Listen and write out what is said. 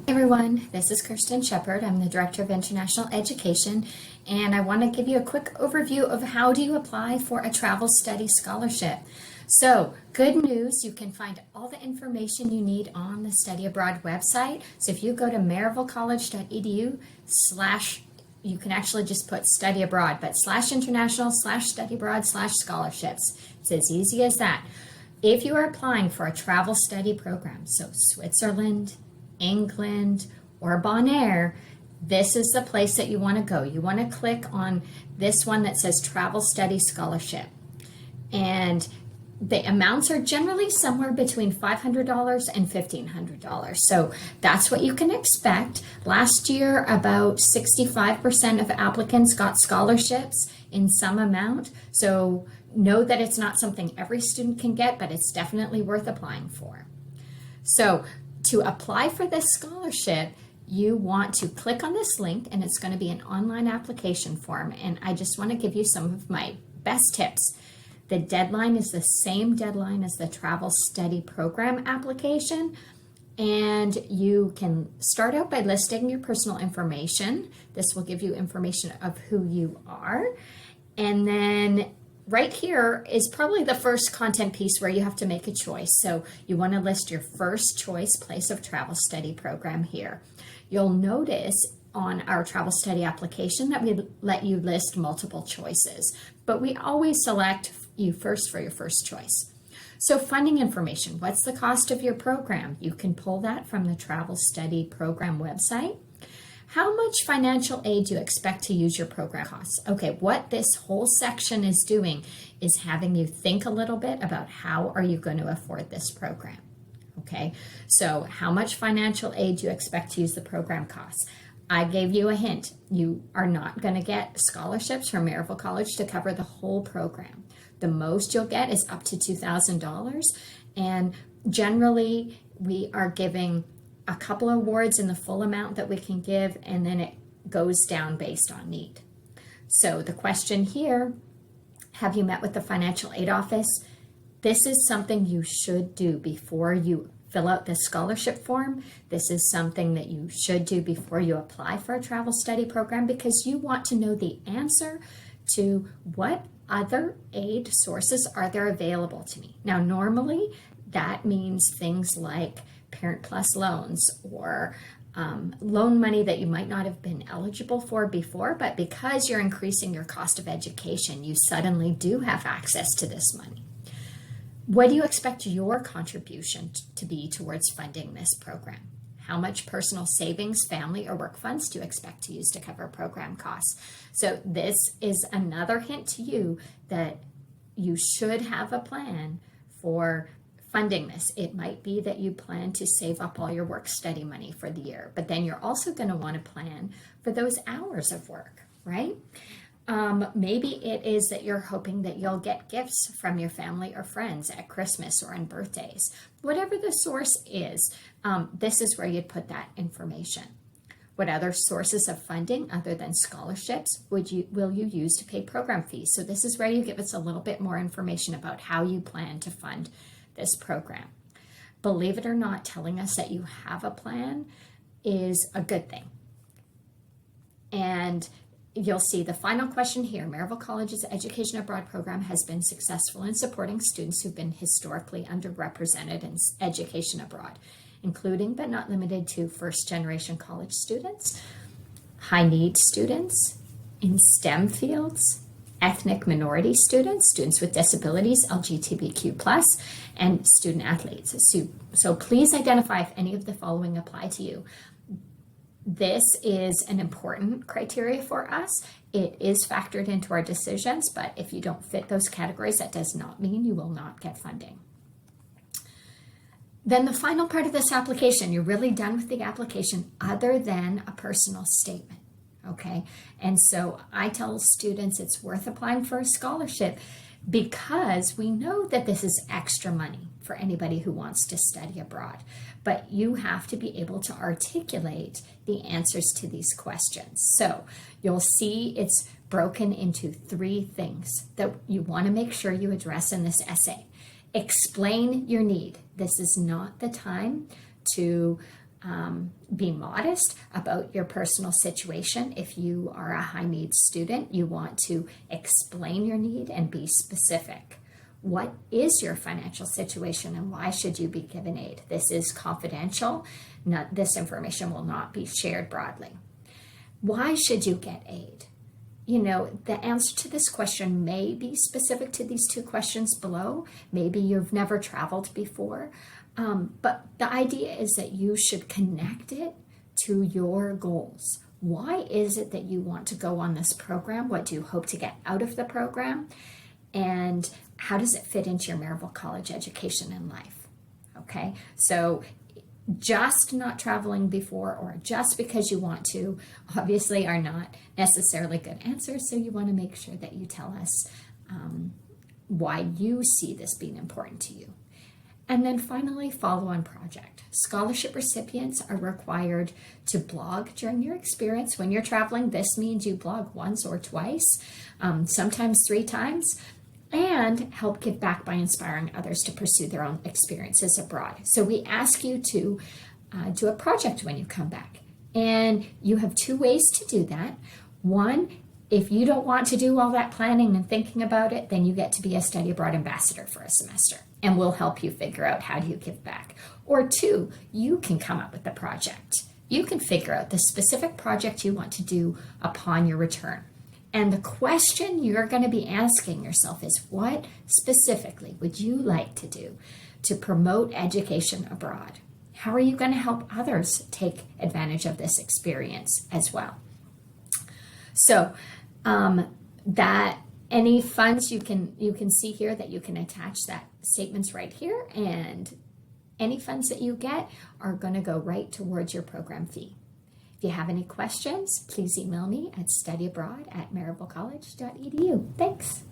Everyone, this is Kirsten Shepard. I'm the Director of International Education, and I want to give you a quick overview of how do you apply for a travel study scholarship. So, good news, you can find all the information you need on the Study Abroad website. So if you go to maryvillecollege.edu you can actually just put study abroad, but /international/study abroad/scholarships. It's as easy as that. If you are applying for a travel study program, so Switzerland, England, or Bonaire, this is the place that you want to go. You want to click on this one that says Travel Study Scholarship. And the amounts are generally somewhere between $500 and $1,500. So that's what you can expect. Last year, about 65% of applicants got scholarships in some amount. So know that it's not something every student can get, but it's definitely worth applying for. So to apply for this scholarship, you want to click on this link, and it's going to be an online application form. And I just want to give you some of my best tips. The deadline is the same deadline as the travel study program application. And you can start out by listing your personal information. This will give you information of who you are. And then right here is probably the first content piece where you have to make a choice. So you want to list your first choice place of travel study program here. You'll notice on our travel study application that we let you list multiple choices, but we always select you first for your first choice. So funding information, what's the cost of your program? You can pull that from the travel study program website. How much financial aid do you expect to use your program costs? Okay, what this whole section is doing is having you think a little bit about how are you going to afford this program. Okay, so how much financial aid do you expect to use the program costs? I gave you a hint. You are not going to get scholarships from Maryville College to cover the whole program. The most you'll get is up to $2,000, and generally we are giving a couple awards in the full amount that we can give, and then it goes down based on need. So the question here, have you met with the financial aid office? This is something you should do before you fill out the scholarship form. This is something that you should do before you apply for a travel study program, because you want to know the answer to what other aid sources are there available to me. Now, normally that means things like Parent Plus loans or loan money that you might not have been eligible for before, but because you're increasing your cost of education, you suddenly do have access to this money. What do you expect your contribution to be towards funding this program? How much personal savings, family, or work funds do you expect to use to cover program costs? So this is another hint to you that you should have a plan for funding this. It might be that you plan to save up all your work study money for the year, but then you're also going to want to plan for those hours of work, right? Maybe it is that you're hoping that you'll get gifts from your family or friends at Christmas or on birthdays. Whatever the source is, this is where you'd put that information. What other sources of funding other than scholarships will you use to pay program fees? So this is where you give us a little bit more information about how you plan to fund this program. Believe it or not, telling us that you have a plan is a good thing. And you'll see the final question here. Maryville College's Education Abroad program has been successful in supporting students who've been historically underrepresented in education abroad, including but not limited to first-generation college students, high-need students in STEM fields, ethnic minority students, students with disabilities, LGBTQ+, and student athletes. So please identify if any of the following apply to you. This is an important criteria for us. It is factored into our decisions, but if you don't fit those categories, that does not mean you will not get funding. Then the final part of this application, you're really done with the application other than a personal statement, okay? And so I tell students it's worth applying for a scholarship because we know that this is extra money for anybody who wants to study abroad. But you have to be able to articulate the answers to these questions. So you'll see it's broken into 3 things that you want to make sure you address in this essay. Explain your need. This is not the time to Be modest about your personal situation. If you are a high needs student, you want to explain your need and be specific. What is your financial situation and why should you be given aid? This is confidential. This information will not be shared broadly. Why should you get aid? The answer to this question may be specific to these two questions below. Maybe you've never traveled before. But the idea is that you should connect it to your goals. Why is it that you want to go on this program? What do you hope to get out of the program? And how does it fit into your Maryville College education and life? Okay, so just not traveling before or just because you want to obviously are not necessarily good answers. So you want to make sure that you tell us why you see this being important to you. And then finally, follow-on project. Scholarship recipients are required to blog during your experience. When you're traveling, this means you blog once or twice, sometimes 3 times, and help give back by inspiring others to pursue their own experiences abroad. So we ask you to do a project when you come back. And you have 2 ways to do that. One, if you don't want to do all that planning and thinking about it, then you get to be a study abroad ambassador for a semester, and we'll help you figure out how do you give back. Or 2, you can come up with the project. You can figure out the specific project you want to do upon your return. And the question you're going to be asking yourself is, what specifically would you like to do to promote education abroad? How are you going to help others take advantage of this experience as well? So that any funds you can see here that you can attach that statements right here, and any funds that you get are going to go right towards your program fee. If you have any questions, please email me at studyabroad@maryvillecollege.edu. Thanks.